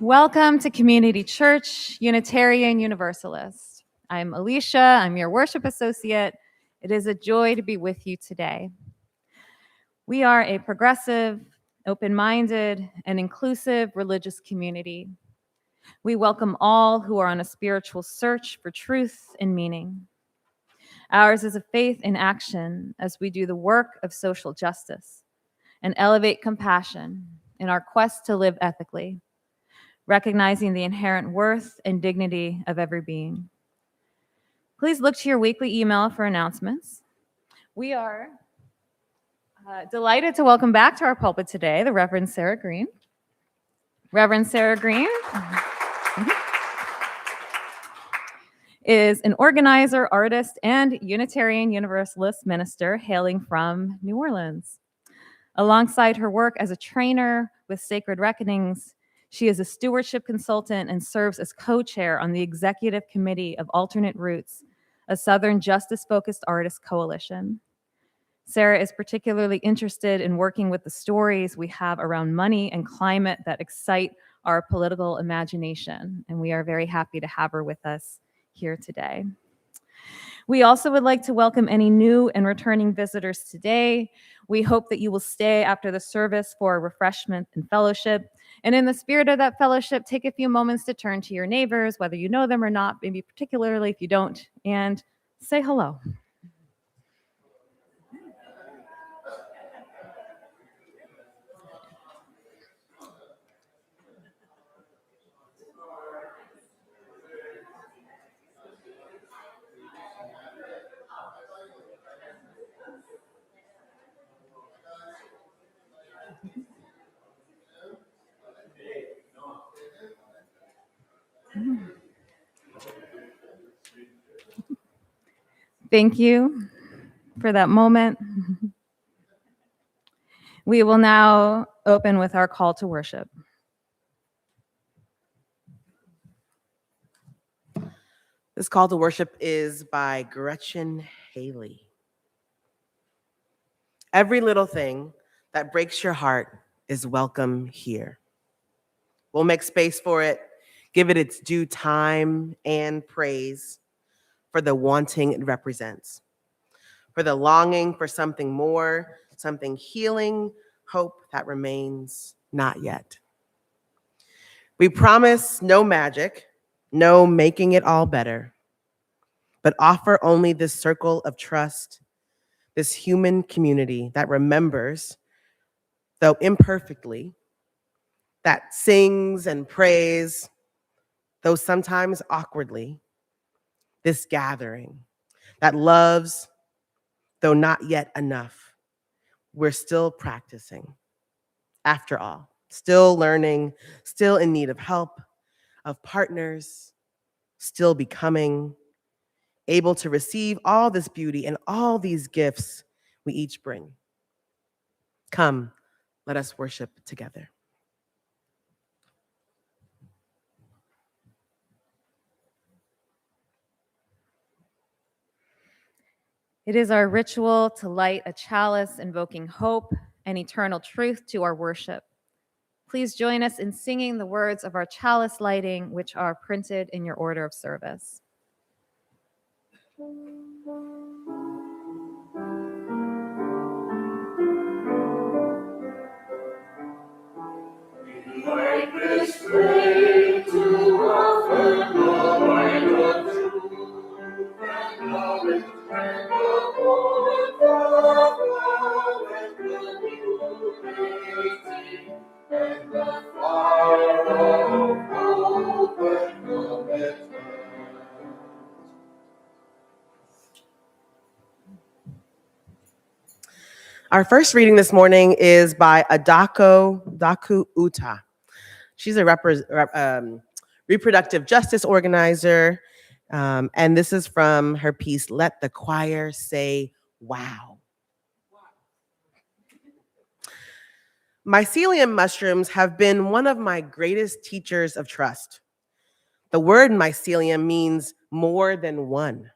Welcome to Community Church Unitarian Universalist. I'm Alicia, I'm your worship associate. It is a joy to be with you today. We are a progressive, open-minded, and inclusive religious community. We welcome all who are on a spiritual search for truth and meaning. Ours is a faith in action as we do the work of social justice and elevate compassion in our quest to live ethically, recognizing the inherent worth and dignity of every being. Please look to your weekly email for announcements. We are delighted to welcome back to our pulpit today the Reverend Sara Green. Reverend Sara Green is an organizer, artist, and Unitarian Universalist minister hailing from New Orleans. Alongside her work as a trainer with Sacred Reckonings, she is a stewardship consultant and serves as co-chair on the Executive Committee of AlternateROOTS, a Southern justice-focused artist coalition. Sara is particularly interested in working with the stories we have around money and climate that excite our political imagination, and we are very happy to have her with us here today. We also would like to welcome any new and returning visitors today. We hope that you will stay after the service for refreshment and fellowship. And in the spirit of that fellowship, take a few moments to turn to your neighbors, whether you know them or not, maybe particularly if you don't, and say hello. Thank you for that moment. We will now open with our call to worship. This call to worship is by Gretchen Haley. Every little thing that breaks your heart is welcome here. We'll make space for it, give it its due time and praise for the wanting it represents, for the longing for something more, something healing, hope that remains not yet. We promise no magic, no making it all better, but offer only this circle of trust, this human community that remembers, though imperfectly, that sings and prays, though sometimes awkwardly, this gathering that loves, though not yet enough. We're still practicing. After all, still learning, still in need of help, of partners, still becoming, able to receive all this beauty and all these gifts we each bring. Come, let us worship together. It is our ritual to light a chalice invoking hope and eternal truth to our worship. Please join us in singing the words of our chalice lighting, which are printed in your order of service. Like this flame to offer the light of truth and knowledge and the warmth of love and community and the fire of hope and commitment. Our first reading this morning is by Daku Uta. She's a reproductive justice organizer, and this is from her piece, Let the Choir Say Wow. Mycelium mushrooms have been one of my greatest teachers of trust. The word mycelium means more than one.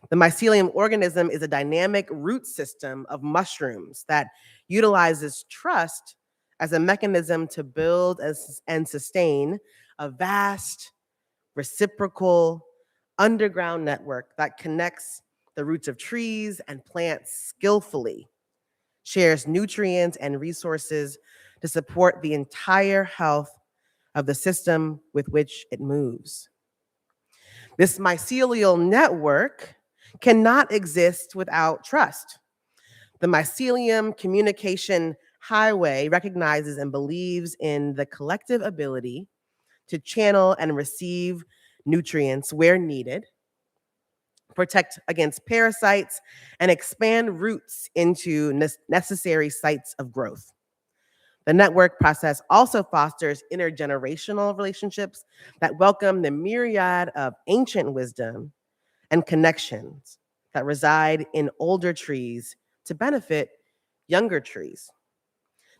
The mycelium organism is a dynamic root system of mushrooms that utilizes trust as a mechanism to build and sustain a vast, reciprocal, underground network that connects the roots of trees and plants skillfully, shares nutrients and resources to support the entire health of the system with which it moves. This mycelial network cannot exist without trust. The mycelium communication highway recognizes and believes in the collective ability to channel and receive nutrients where needed, protect against parasites, and expand roots into necessary sites of growth. The network process also fosters intergenerational relationships that welcome the myriad of ancient wisdom and connections that reside in older trees to benefit younger trees.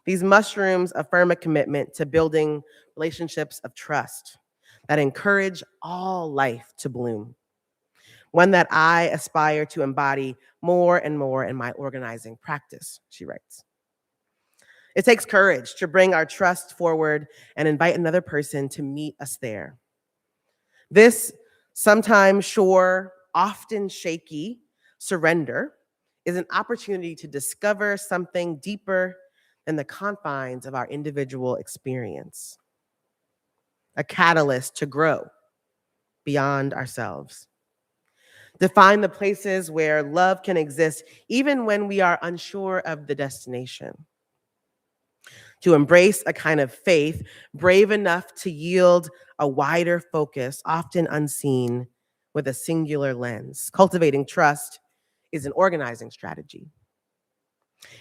These mushrooms affirm a commitment to building relationships of trust that encourage all life to bloom, one that I aspire to embody more and more in my organizing practice, she writes. It takes courage to bring our trust forward and invite another person to meet us there. This sometimes sure, often shaky surrender is an opportunity to discover something deeper than the confines of our individual experience, a catalyst to grow beyond ourselves, to find the places where love can exist even when we are unsure of the destination, to embrace a kind of faith brave enough to yield a wider focus, often unseen, with a singular lens. Cultivating trust is an organizing strategy.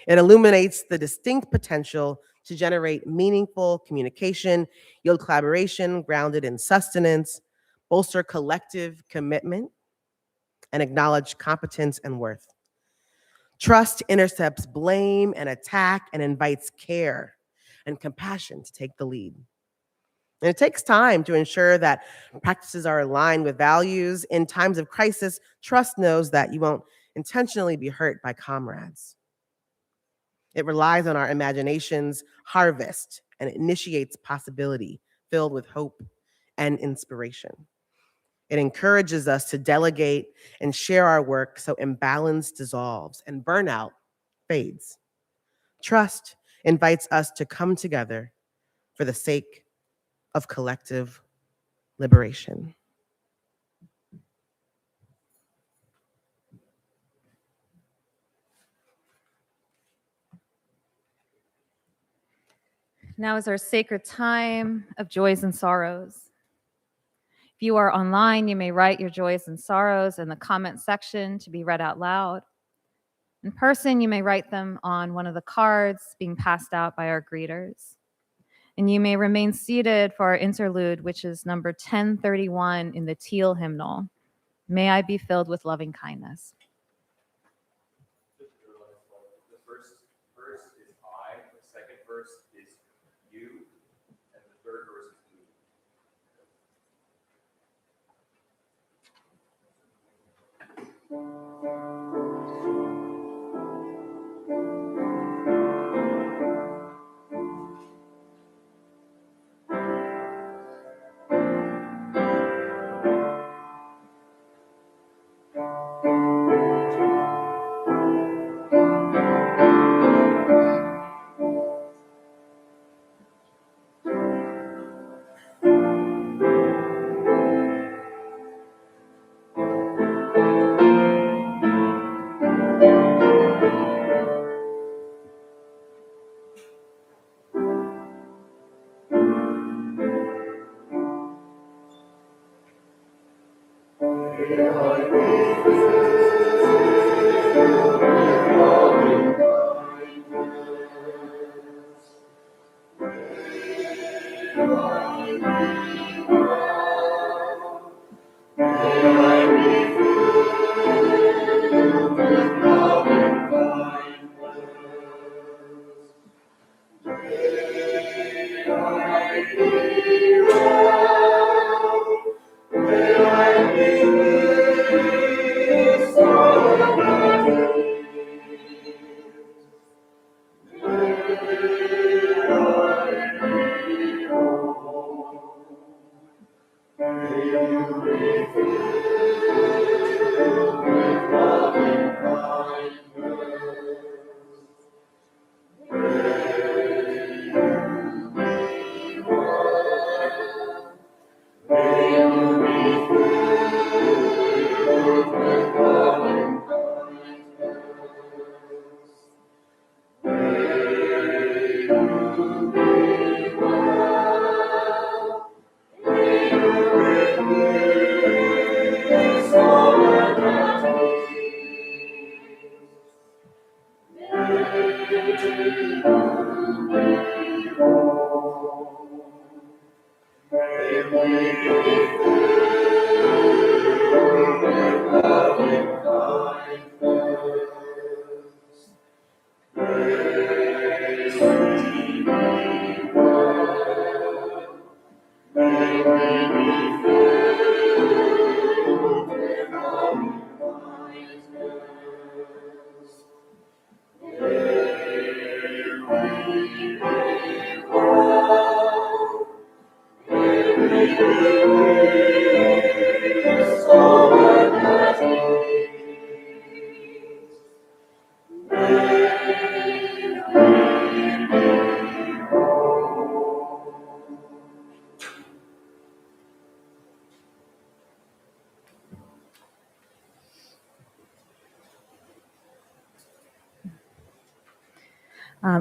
It illuminates the distinct potential to generate meaningful communication, yield collaboration grounded in sustenance, bolster collective commitment, and acknowledge competence and worth. Trust intercepts blame and attack and invites care and compassion to take the lead. And it takes time to ensure that practices are aligned with values. In times of crisis, trust knows that you won't intentionally be hurt by comrades. It relies on our imagination's harvest and initiates possibility filled with hope and inspiration. It encourages us to delegate and share our work so imbalance dissolves and burnout fades. Trust invites us to come together for the sake of collective liberation. Now is our sacred time of joys and sorrows. If you are online, you may write your joys and sorrows in the comment section to be read out loud. In person, you may write them on one of the cards being passed out by our greeters. And you may remain seated for our interlude, which is number 1031 in the Teal hymnal. May I be filled with loving kindness. The first verse is I, the second verse is you, and the third verse is we.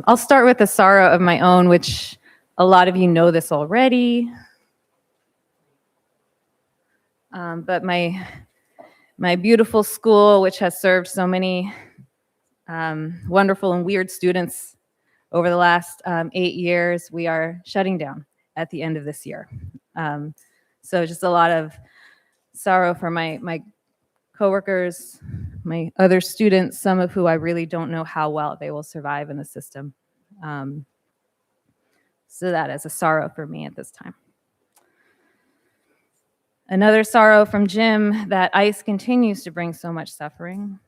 I'll start with a sorrow of my own, which a lot of you know this already. But my beautiful school, which has served so many wonderful and weird students over the last 8 years, we are shutting down at the end of this year. So just a lot of sorrow for my coworkers, my other students, some of who I really don't know how well they will survive in the system. So that is a sorrow for me at this time. Another sorrow from Jim, that ICE continues to bring so much suffering.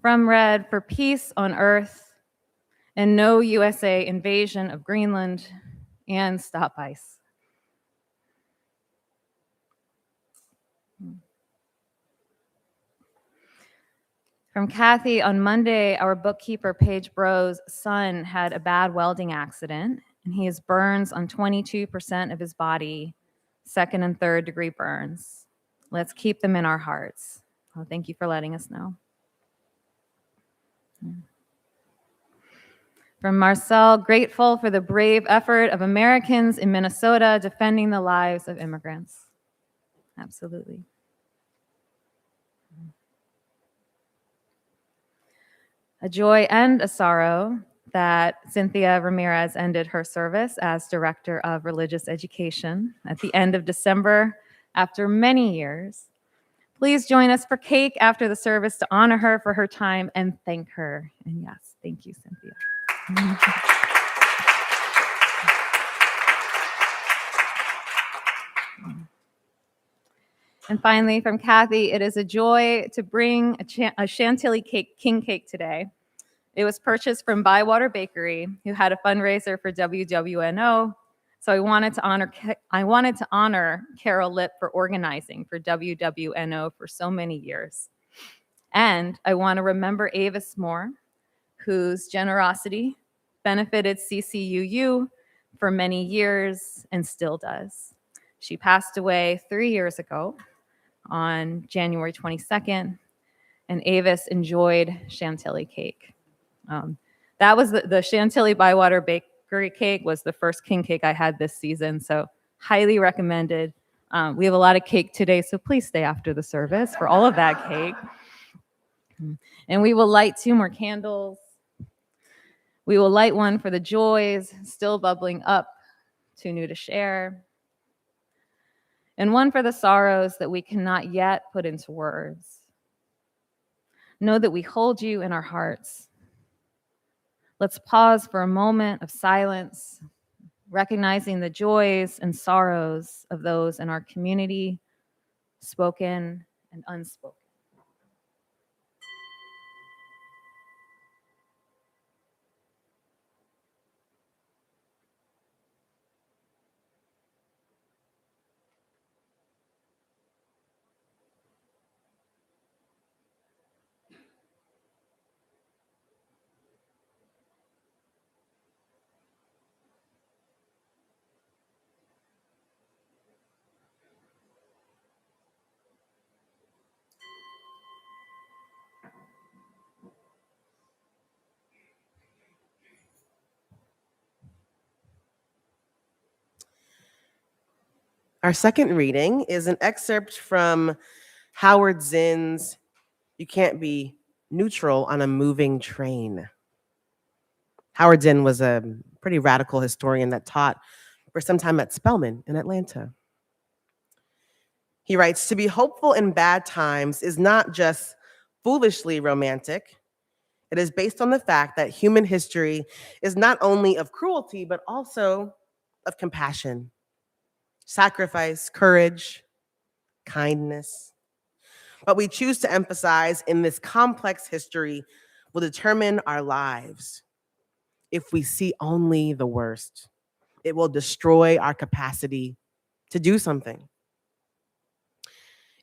From Red, for peace on earth and no USA invasion of Greenland, and stop ICE. From Kathy, on Monday, our bookkeeper, Paige Bro's son had a bad welding accident, and he has burns on 22% of his body, 2nd and 3rd degree burns. Let's keep them in our hearts. Oh, thank you for letting us know. From Marcel, grateful for the brave effort of Americans in Minnesota defending the lives of immigrants. Absolutely. A joy and a sorrow that Cynthia Ramirez ended her service as Director of Religious Education at the end of December after many years. Please join us for cake after the service to honor her for her time and thank her. And yes, thank you, Cynthia. And finally, from Kathy, it is a joy to bring a chantilly cake, king cake today. It was purchased from Bywater Bakery, who had a fundraiser for WWNO. So I wanted to honor Carol Lipp for organizing for WWNO for so many years. And I want to remember Avis Moore, whose generosity benefited CCUU for many years and still does. She passed away 3 years ago on January 22nd, and Avis enjoyed chantilly cake. That was the Chantilly Bywater Bakery cake was the first king cake I had this season, so highly recommended. We have a lot of cake today, so please stay after the service for all of that cake. And we will light 2 more candles. We will light one for the joys still bubbling up, too new to share, and one for the sorrows that we cannot yet put into words. Know that we hold you in our hearts. Let's pause for a moment of silence, recognizing the joys and sorrows of those in our community, spoken and unspoken. Our second reading is an excerpt from Howard Zinn's You Can't Be Neutral on a Moving Train. Howard Zinn was a pretty radical historian that taught for some time at Spelman in Atlanta. He writes, "To be hopeful in bad times is not just foolishly romantic. It is based on the fact that human history is not only of cruelty, but also of compassion, sacrifice, courage, kindness. What we choose to emphasize in this complex history will determine our lives. If we see only the worst, it will destroy our capacity to do something.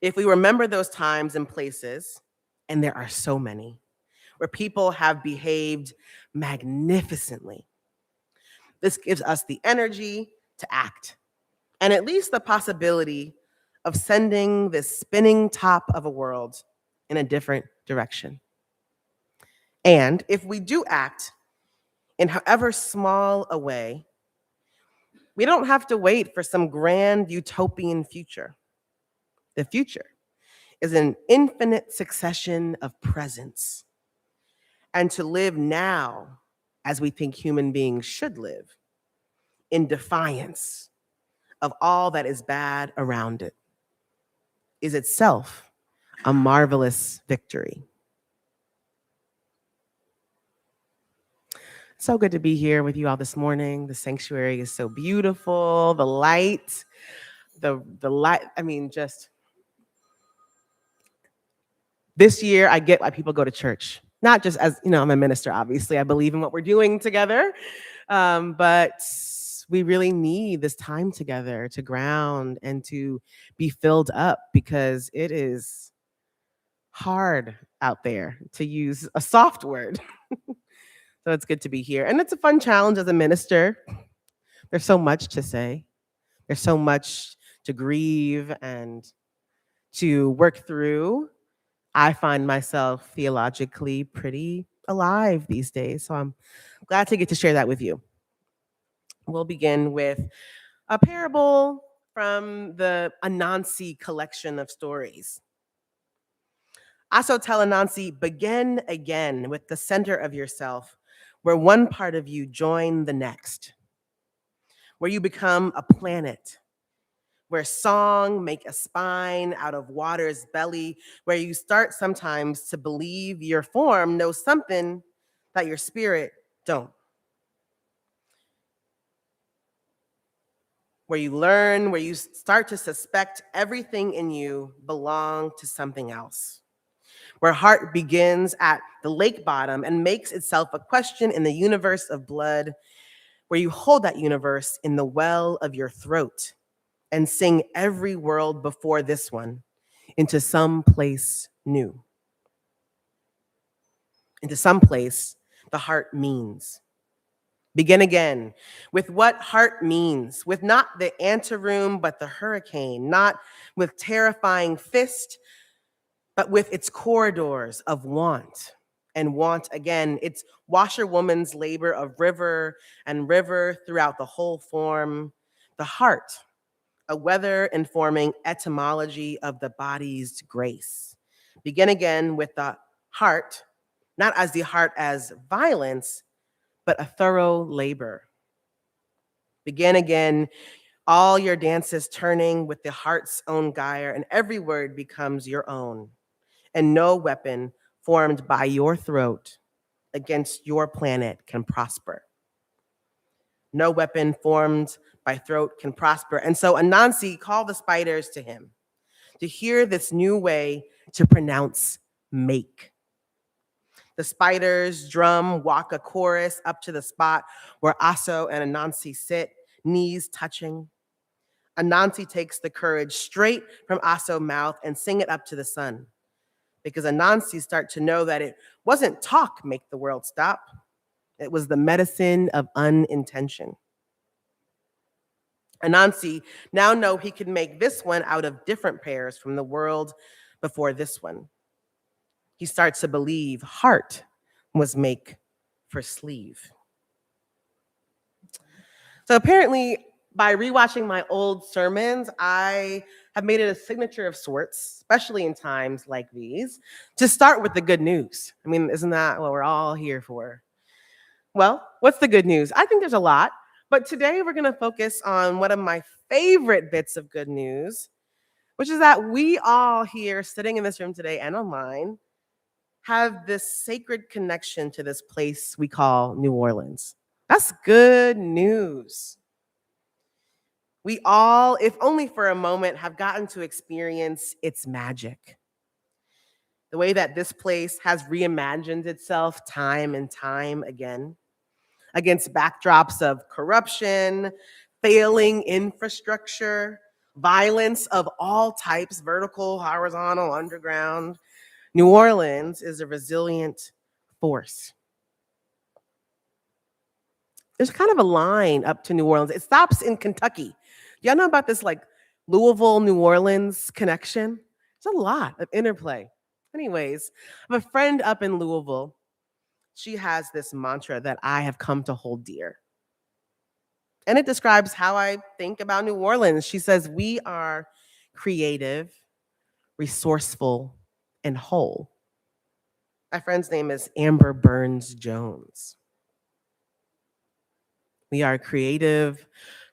If we remember those times and places, and there are so many, where people have behaved magnificently, this gives us the energy to act, and at least the possibility of sending this spinning top of a world in a different direction. And if we do act in however small a way, we don't have to wait for some grand utopian future. The future is an infinite succession of presence. And to live now as we think human beings should live, in defiance of all that is bad around it, is itself a marvelous victory. So good to be here with you all this morning. The sanctuary is so beautiful. The light, the light, I mean, just this year, I get why people go to church. Not just as, I'm a minister, obviously. I believe in what we're doing together. But we really need this time together to ground and to be filled up, because it is hard out there, to use a soft word. So it's good to be here. And it's a fun challenge as a minister. There's so much to say. There's so much to grieve and to work through. I find myself theologically pretty alive these days, so I'm glad to get to share that with you. We'll begin with a parable from the Anansi collection of stories. Aso tell Anansi, begin again with the center of yourself, where one part of you join the next, where you become a planet, where song make a spine out of water's belly, where you start sometimes to believe your form knows something that your spirit don't. Where you learn, where you start to suspect everything in you belong to something else. Where heart begins at the lake bottom and makes itself a question in the universe of blood, where you hold that universe in the well of your throat and sing every world before this one into some place new. Into some place the heart means. Begin again with what heart means, with not the anteroom, but the hurricane, not with terrifying fist, but with its corridors of want. And want again, its washerwoman's labor of river and river throughout the whole form, the heart, a weather-informing etymology of the body's grace. Begin again with the heart, not as the heart as violence, but a thorough labor. Begin again, all your dances turning with the heart's own gyre, and every word becomes your own, and no weapon formed by your throat against your planet can prosper. No weapon formed by throat can prosper. And so Anansi called the spiders to him to hear this new way to pronounce make. The spiders drum walk a chorus up to the spot where Aso and Anansi sit, knees touching. Anansi takes the courage straight from Aso's mouth and sing it up to the sun, because Anansi start to know that it wasn't talk make the world stop. It was the medicine of unintention. Anansi now know he could make this one out of different pairs from the world before this one. He starts to believe heart was make for sleeve. So apparently, by rewatching my old sermons, I have made it a signature of sorts, especially in times like these, to start with the good news. I mean, isn't that what we're all here for? Well, what's the good news? I think there's a lot, but today we're going to focus on one of my favorite bits of good news, which is that we all here sitting in this room today and online have this sacred connection to this place we call New Orleans. That's good news. We all, if only for a moment, have gotten to experience its magic. The way that this place has reimagined itself time and time again against backdrops of corruption, failing infrastructure, violence of all types, vertical, horizontal, underground. New Orleans is a resilient force. There's kind of a line up to New Orleans. It stops in Kentucky. Y'all know about this like Louisville, New Orleans connection? There's a lot of interplay. Anyways, I have a friend up in Louisville. She has this mantra that I have come to hold dear. And it describes how I think about New Orleans. She says, we are creative, resourceful, and whole. My friend's name is Amber Burns Jones. We are creative,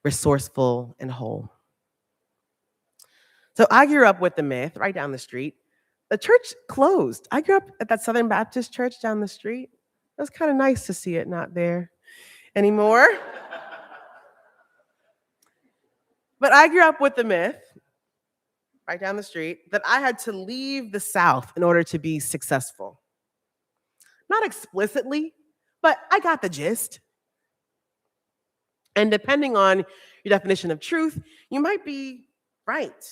resourceful, and whole. So I grew up with the myth right down the street. The church closed. I grew up at that Southern Baptist church down the street. It was kind of nice to see it not there anymore. But I grew up with the myth right down the street that I had to leave the South in order to be successful. Not explicitly, but I got the gist. And depending on your definition of truth, you might be right.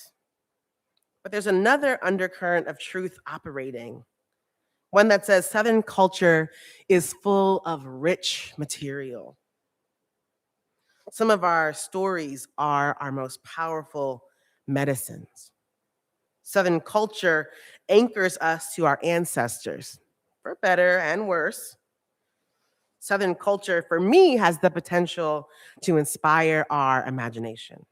But there's another undercurrent of truth operating, one that says Southern culture is full of rich material. Some of our stories are our most powerful medicines. Southern culture anchors us to our ancestors, for better and worse. Southern culture, for me, has the potential to inspire our imagination.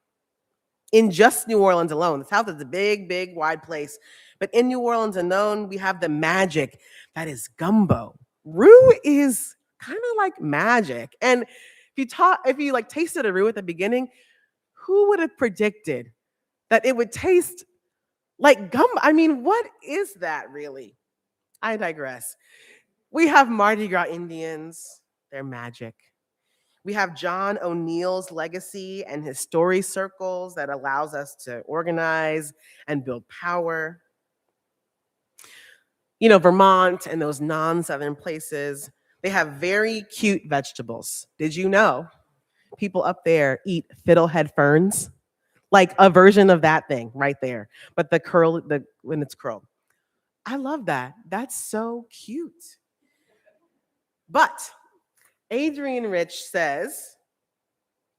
In just New Orleans alone, the South is a big, big, wide place. But in New Orleans alone, we have the magic that is gumbo. Roux is kind of like magic. And if you like tasted a roux at the beginning, who would have predicted that it would taste like gumbo? I mean, what is that really? I digress. We have Mardi Gras Indians, they're magic. We have John O'Neill's legacy and his story circles that allows us to organize and build power. You know, Vermont and those non-Southern places, they have very cute vegetables. Did you know people up there eat fiddlehead ferns? Like a version of that thing right there, but when it's curled. I love that. That's so cute. But Adrienne Rich says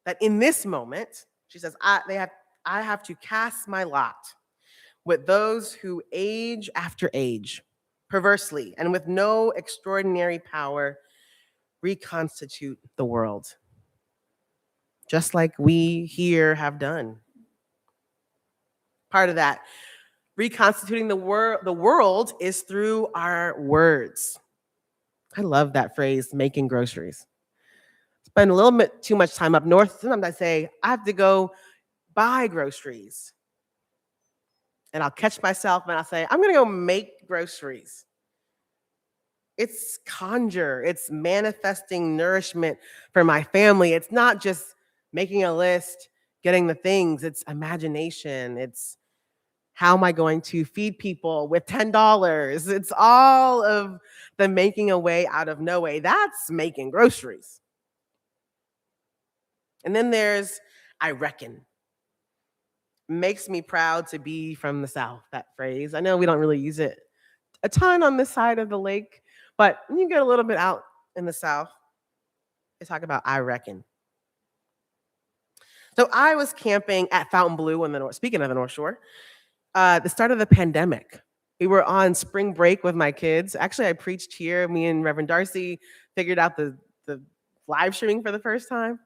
that in this moment, she says, I have to cast my lot with those who age after age, perversely, and with no extraordinary power, reconstitute the world, just like we here have done. Part of that reconstituting the world is through our words. I love that phrase, making groceries. Spend a little bit too much time up north. Sometimes I say, I have to go buy groceries. And I'll catch myself and I'll say, I'm gonna go make groceries. It's conjure, it's manifesting nourishment for my family. It's not just making a list, getting the things, it's imagination. It's how am I going to feed people with $10? It's all of the making a way out of no way. That's making groceries. And then there's, I reckon. Makes me proud to be from the South, that phrase. I know we don't really use it a ton on this side of the lake, but when you get a little bit out in the South, they talk about I reckon. So I was camping at Fountain Blue speaking of the North Shore, the start of the pandemic. We were on spring break with my kids. Actually, I preached here. Me and Reverend Darcy figured out the live streaming for the first time.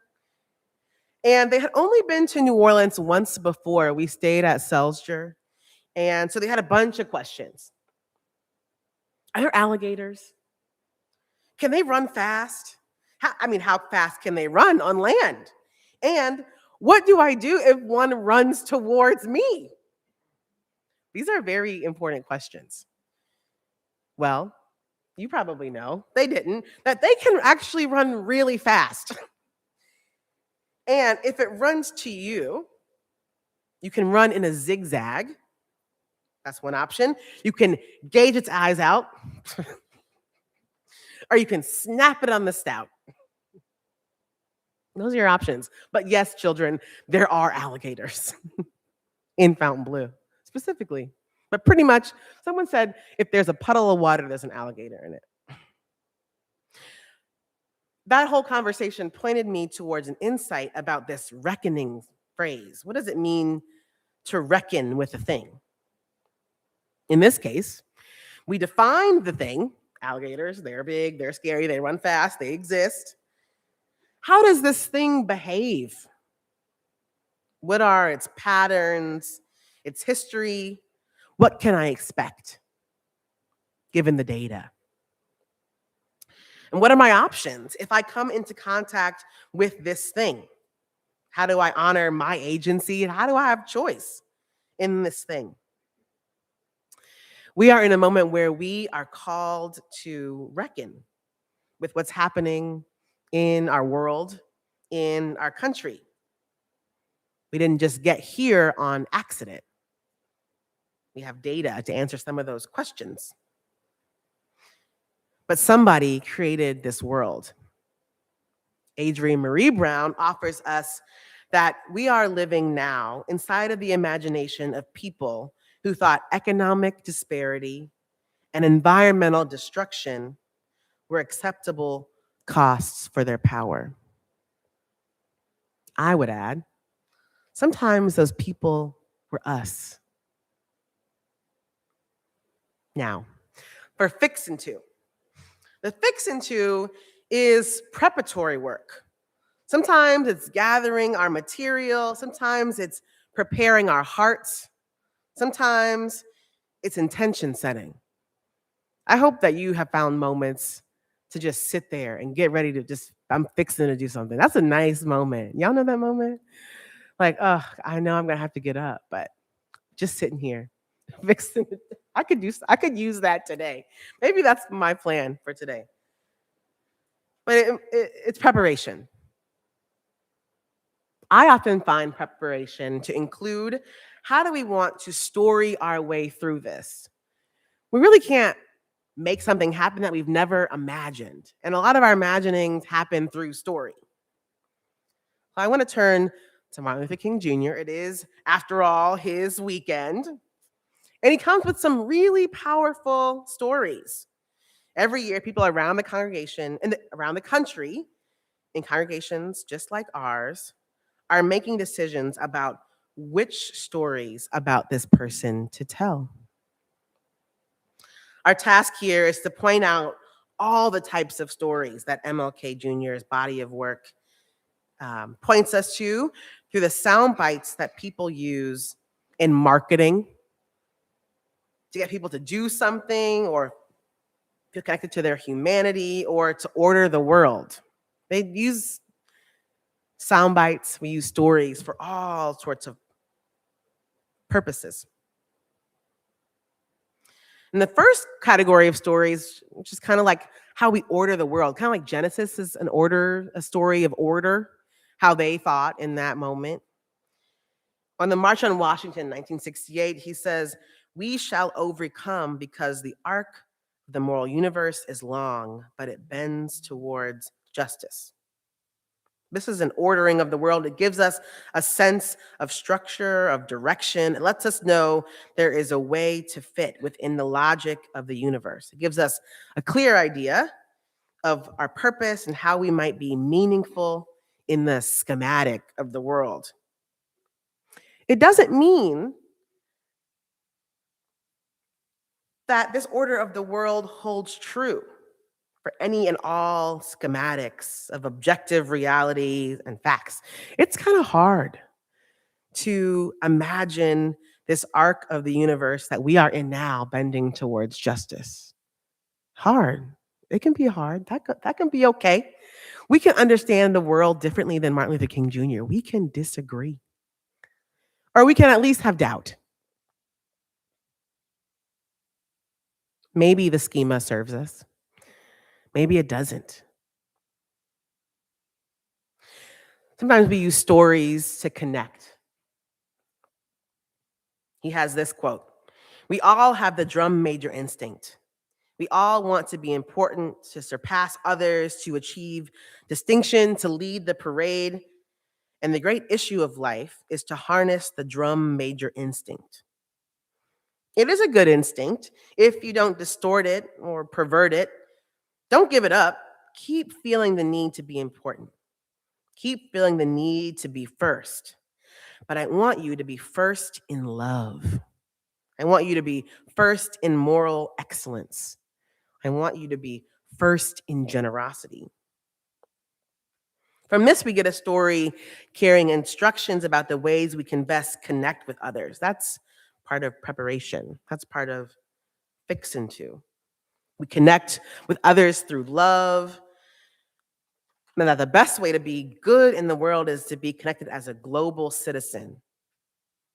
And they had only been to New Orleans once before. We stayed at Selger. And so they had a bunch of questions. Are there alligators? Can they run fast? How fast can they run on land? And what do I do if one runs towards me? These are very important questions. Well, you probably know, they didn't, that they can actually run really fast. And if it runs to you, you can run in a zigzag. That's one option. You can gauge its eyes out, or you can snap it on the snout. Those are your options. But yes, children, there are alligators in Fontainebleau, specifically. But pretty much, someone said if there's a puddle of water, there's an alligator in it. That whole conversation pointed me towards an insight about this reckoning phrase. What does it mean to reckon with a thing? In this case, we define the thing. Alligators, they're big, they're scary, they run fast, they exist. How does this thing behave? What are its patterns, its history? What can I expect given the data? And what are my options if I come into contact with this thing? How do I honor my agency and how do I have choice in this thing? We are in a moment where we are called to reckon with what's happening in our world, in our country. We didn't just get here on accident. We have data to answer some of those questions. But somebody created this world. Adrienne Marie Brown offers us that we are living now inside of the imagination of people who thought economic disparity and environmental destruction were acceptable costs for their power. I would add, sometimes those people were us. Now, for Fixin 2. The Fixin 2 is preparatory work. Sometimes it's gathering our material. Sometimes it's preparing our hearts. Sometimes it's intention setting. I hope that you have found moments to just sit there and get ready to I'm fixing to do something. That's a nice moment. Y'all know that moment? Like, oh, I know I'm gonna have to get up, but just sitting here, fixing. I could use that today. Maybe that's my plan for today. But it's preparation. I often find preparation to include how do we want to story our way through this? We really can't make something happen that we've never imagined. And a lot of our imaginings happen through story. So I want to turn to Martin Luther King Jr. It is, after all, his weekend. And he comes with some really powerful stories. Every year, people around the congregation and around the country, in congregations just like ours, are making decisions about which stories about this person to tell. Our task here is to point out all the types of stories that MLK Jr.'s body of work points us to through the sound bites that people use in marketing to get people to do something or feel connected to their humanity or to order the world. They use sound bites, we use stories for all sorts of purposes. And the first category of stories, which is kind of like how we order the world, kind of like Genesis is a story of order, how they thought in that moment. On the March on Washington, 1968, he says, "We shall overcome because the arc of the moral universe is long, but it bends towards justice." This is an ordering of the world. It gives us a sense of structure, of direction. It lets us know there is a way to fit within the logic of the universe. It gives us a clear idea of our purpose and how we might be meaningful in the schematic of the world. It doesn't mean that this order of the world holds true for any and all schematics of objective reality and facts. It's kind of hard to imagine this arc of the universe that we are in now bending towards justice. Hard. It can be hard. That can be okay. We can understand the world differently than Martin Luther King Jr. We can disagree. Or we can at least have doubt. Maybe the schema serves us. Maybe it doesn't. Sometimes we use stories to connect. He has this quote: "We all have the drum major instinct. We all want to be important, to surpass others, to achieve distinction, to lead the parade. And the great issue of life is to harness the drum major instinct. It is a good instinct if you don't distort it or pervert it. Don't give it up. Keep feeling the need to be important. Keep feeling the need to be first. But I want you to be first in love. I want you to be first in moral excellence. I want you to be first in generosity." From this, we get a story carrying instructions about the ways we can best connect with others. That's part of preparation. That's part of Fixin too. We connect with others through love. And that the best way to be good in the world is to be connected as a global citizen.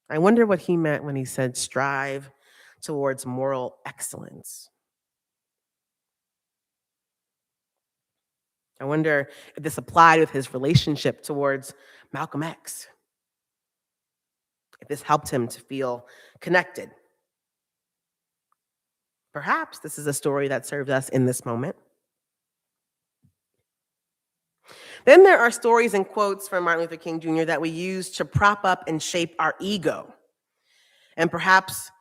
I wonder what he meant when he said strive towards moral excellence. I wonder if this applied with his relationship towards Malcolm X. If this helped him to feel connected. Perhaps this is a story that serves us in this moment. Then there are stories and quotes from Martin Luther King Jr. that we use to prop up and shape our ego. And perhaps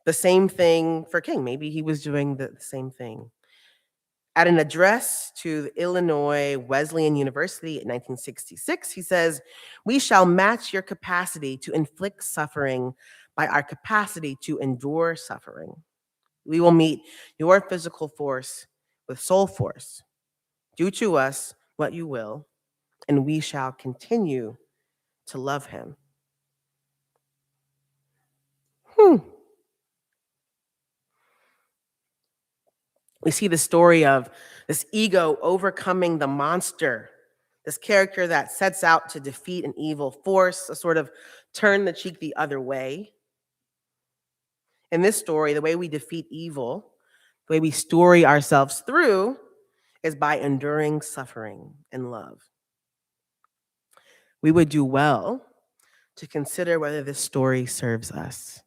the same thing for King. Maybe he was doing the same thing. At an address to the Illinois Wesleyan University in 1966, he says, "We shall match your capacity to inflict suffering by our capacity to endure suffering. We will meet your physical force with soul force. Do to us what you will, and we shall continue to love him." We see the story of this ego overcoming the monster, this character that sets out to defeat an evil force, a sort of turn the cheek the other way. In this story, the way we defeat evil, the way we story ourselves through, is by enduring suffering and love. We would do well to consider whether this story serves us.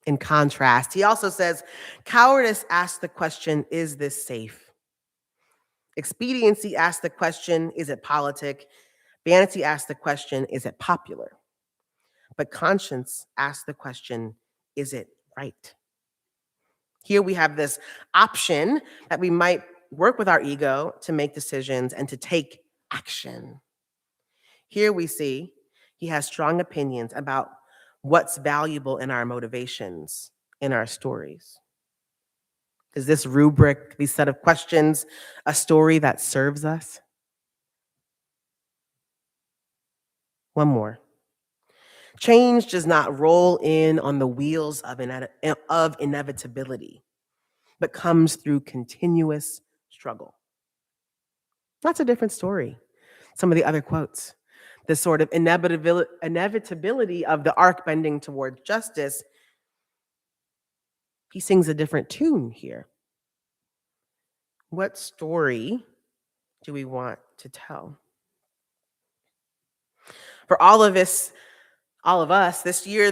In contrast, he also says, cowardice asks the question, is this safe? Expediency asks the question, is it politic? Vanity asks the question, is it popular? But conscience asks the question, is it right? Here we have this option that we might work with our ego to make decisions and to take action. Here we see he has strong opinions about what's valuable in our motivations, in our stories. Is this rubric, these set of questions, a story that serves us? One more. Change does not roll in on the wheels of inevitability, but comes through continuous struggle. That's a different story. Some of the other quotes. This sort of inevitability of the arc bending toward justice, he sings a different tune here. What story do we want to tell? For all of us this year,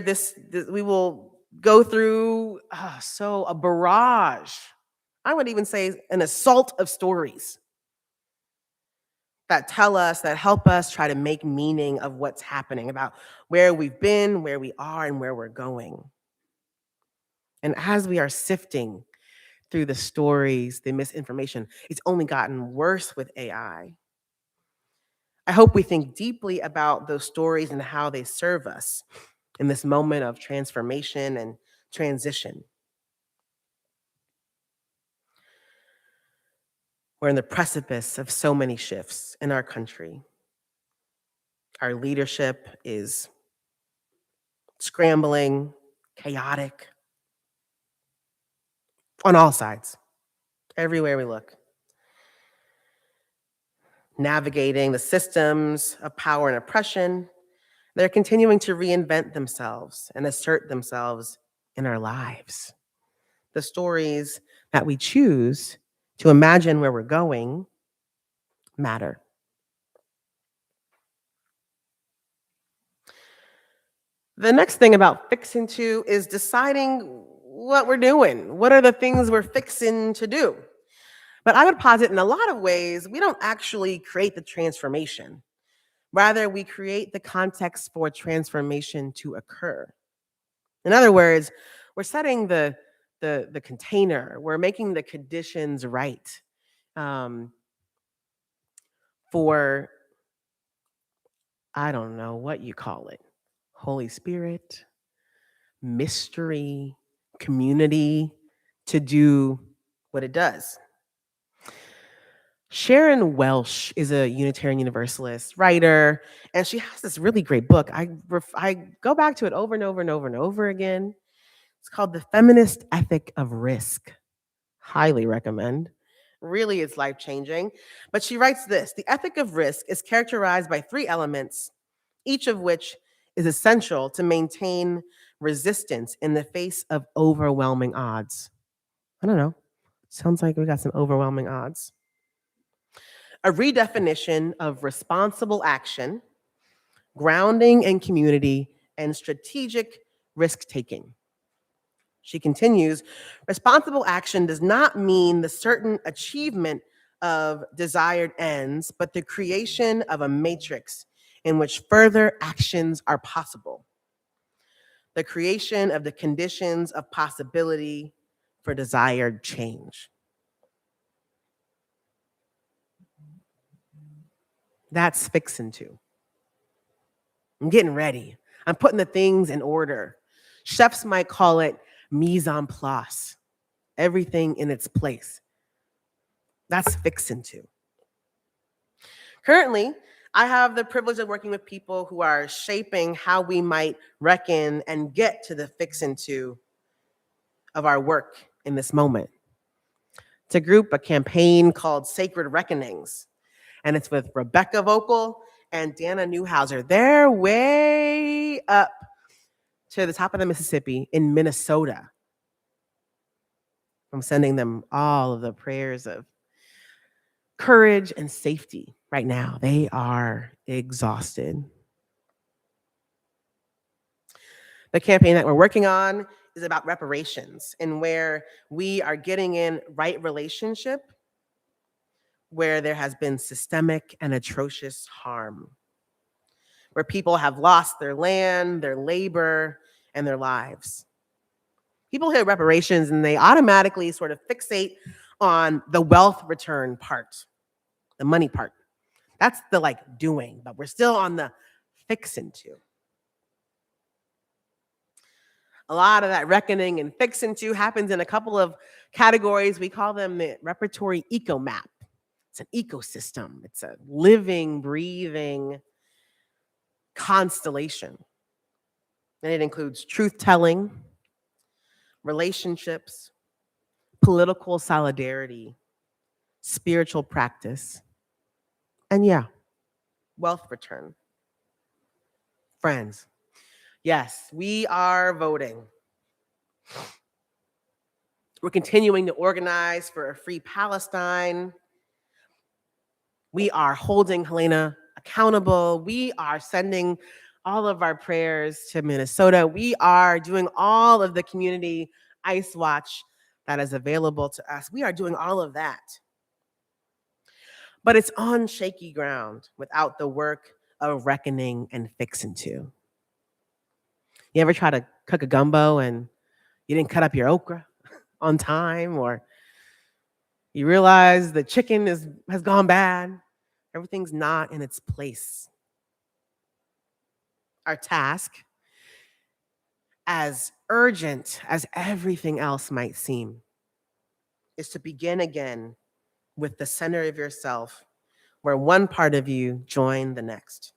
we will go through a barrage. I would even say an assault of stories that tell us, that help us try to make meaning of what's happening, about where we've been, where we are, and where we're going. And as we are sifting through the stories, the misinformation, it's only gotten worse with AI. I hope we think deeply about those stories and how they serve us in this moment of transformation and transition. We're in the precipice of so many shifts in our country. Our leadership is scrambling, chaotic, on all sides, everywhere we look. navigating the systems of power and oppression. They're continuing to reinvent themselves and assert themselves in our lives. The stories that we choose to imagine where we're going matter. The next thing about fixing to is deciding what we're doing. What are the things we're fixing to do? But I would posit in a lot of ways, we don't actually create the transformation. Rather, we create the context for transformation to occur. In other words, we're setting the container, we're making the conditions right for, I don't know what you call it, Holy Spirit, mystery, community to do what it does. Sharon Welsh is a Unitarian Universalist writer, and she has this really great book. I go back to it over and over and over and over again. It's called The Feminist Ethic of Risk. Highly recommend. Really, it's life-changing. But she writes this: the ethic of risk is characterized by 3 elements, each of which is essential to maintain resistance in the face of overwhelming odds. I don't know. Sounds like we got some overwhelming odds. A redefinition of responsible action, grounding in community, and strategic risk-taking. She continues, responsible action does not mean the certain achievement of desired ends, but the creation of a matrix in which further actions are possible. The creation of the conditions of possibility for desired change. That's fixing to. I'm getting ready. I'm putting the things in order. Chefs might call it mise en place. Everything in its place. That's fixing to. Currently, I have the privilege of working with people who are shaping how we might reckon and get to the fixing to of our work in this moment. It's a campaign called Sacred Reckonings, and it's with Rebecca Vocal and Dana Newhouser. They're way up to the top of the Mississippi in Minnesota. I'm sending them all of the prayers of courage and safety right now. They are exhausted. The campaign that we're working on is about reparations, and where we are getting in right relationship where there has been systemic and atrocious harm, where people have lost their land, their labor, and their lives. People hear reparations and they automatically sort of fixate on the wealth return part, the money part. That's the doing, but we're still on the fixing to. A lot of that reckoning and fixing to happens in a couple of categories. We call them the repertory eco map. It's an ecosystem. It's a living, breathing constellation. And it includes truth-telling, relationships, political solidarity, spiritual practice, and wealth return. Friends, yes, we are voting. We're continuing to organize for a free Palestine. We are holding Helena accountable. We are sending all of our prayers to Minnesota. We are doing all of the community ICE Watch that is available to us. We are doing all of that. But it's on shaky ground without the work of reckoning and fixing to. You ever try to cook a gumbo and you didn't cut up your okra on time, or you realize the chicken has gone bad? Everything's not in its place. Our task, as urgent as everything else might seem, is to begin again with the center of yourself, where one part of you joined the next.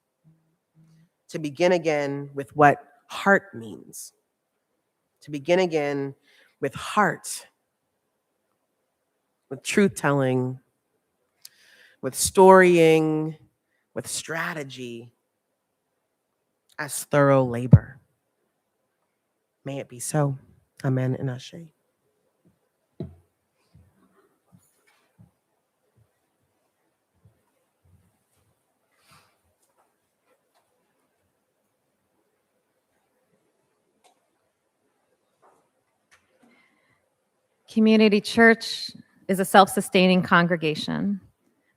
To begin again with what heart means. To begin again with heart, with truth-telling, with storying, with strategy, as thorough labor. May it be so. Amen and ashe. Community Church is a self-sustaining congregation.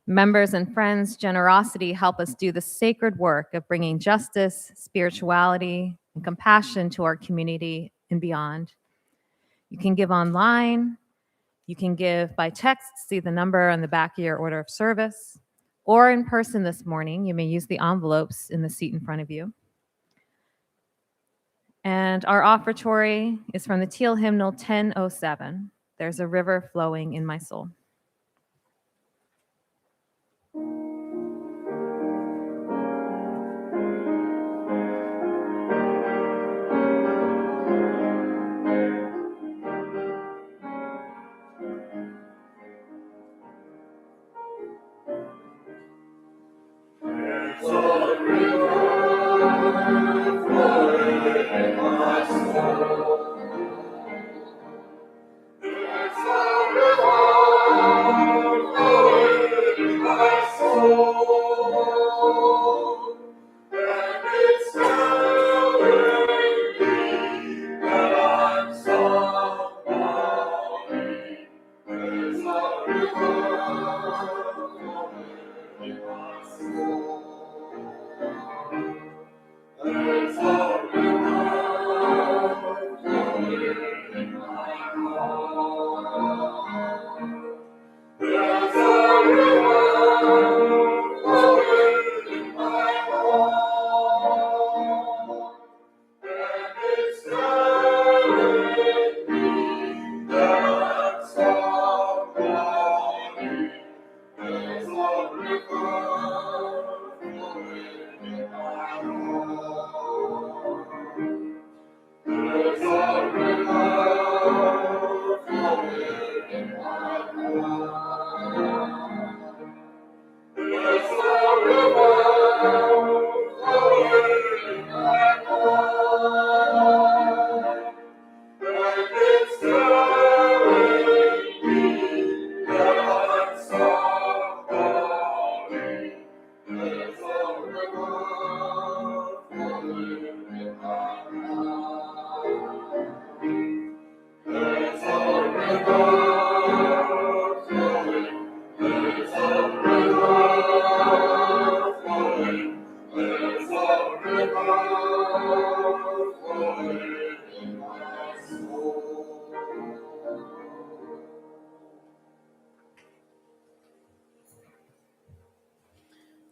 Members and friends' generosity help us do the sacred work of bringing justice, spirituality, and compassion to our community and beyond. You can give online, you can give by text, see the number on the back of your order of service, or in person this morning. You may use the envelopes in the seat in front of you. And our offertory is from the Teal Hymnal 1007. There's a river flowing in my soul.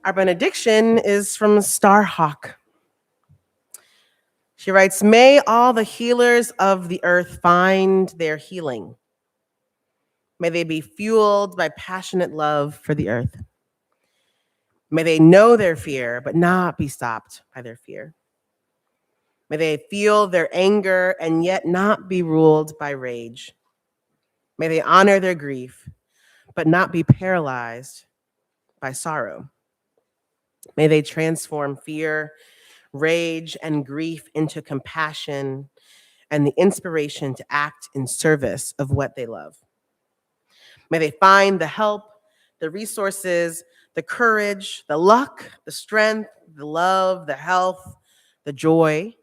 Our benediction is from Starhawk. She writes, "May all the healers of the earth find their healing. May they be fueled by passionate love for the earth. May they know their fear, but not be stopped by their fear. May they feel their anger and yet not be ruled by rage. May they honor their grief, but not be paralyzed by sorrow. May they transform fear, rage, and grief into compassion and the inspiration to act in service of what they love. May they find the help, the resources, the courage, the luck, the strength, the love, the health, the joy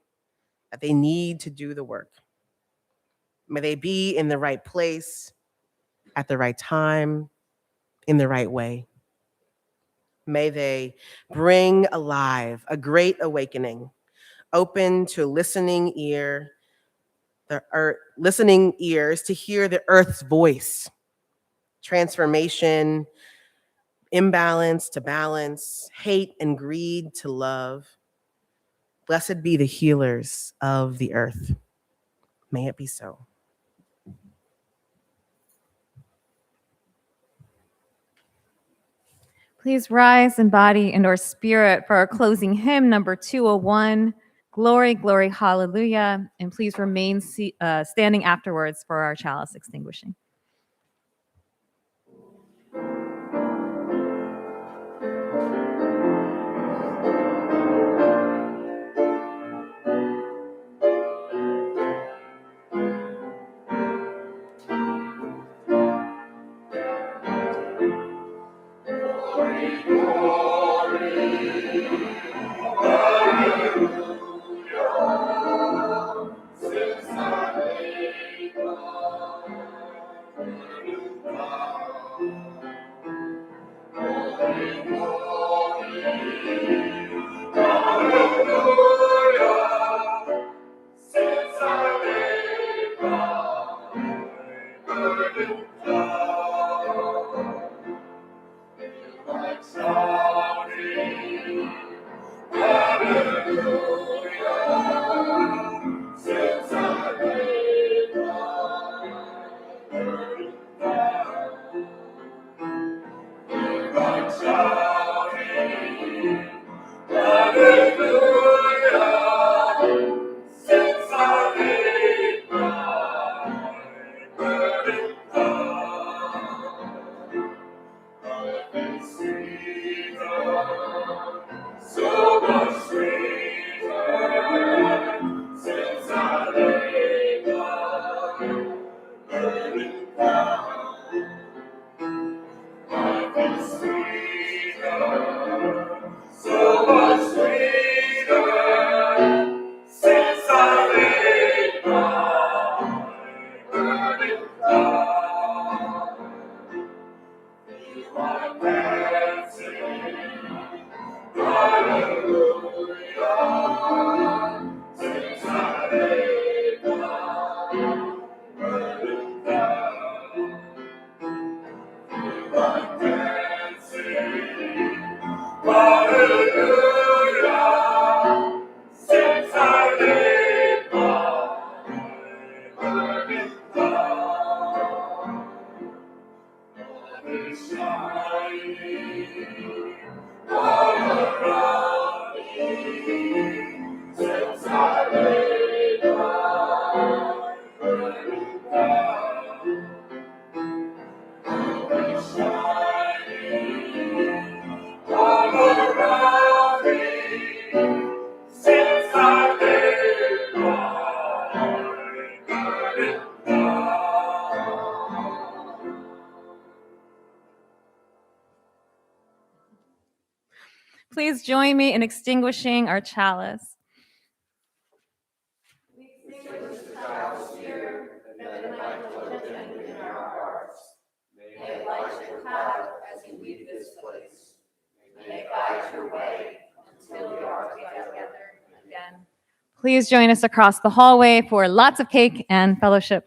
that they need to do the work. May they be in the right place, at the right time, in the right way. May they bring alive a great awakening, open to listening ears to hear the earth's voice, transformation, imbalance to balance, hate and greed to love. Blessed be the healers of the earth. May it be so." Please rise in body and or spirit for our closing hymn, number 201, Glory, Glory, Hallelujah. And please remain standing afterwards for our chalice extinguishing. Please join me in extinguishing our chalice. Please join us across the hallway for lots of cake and fellowship.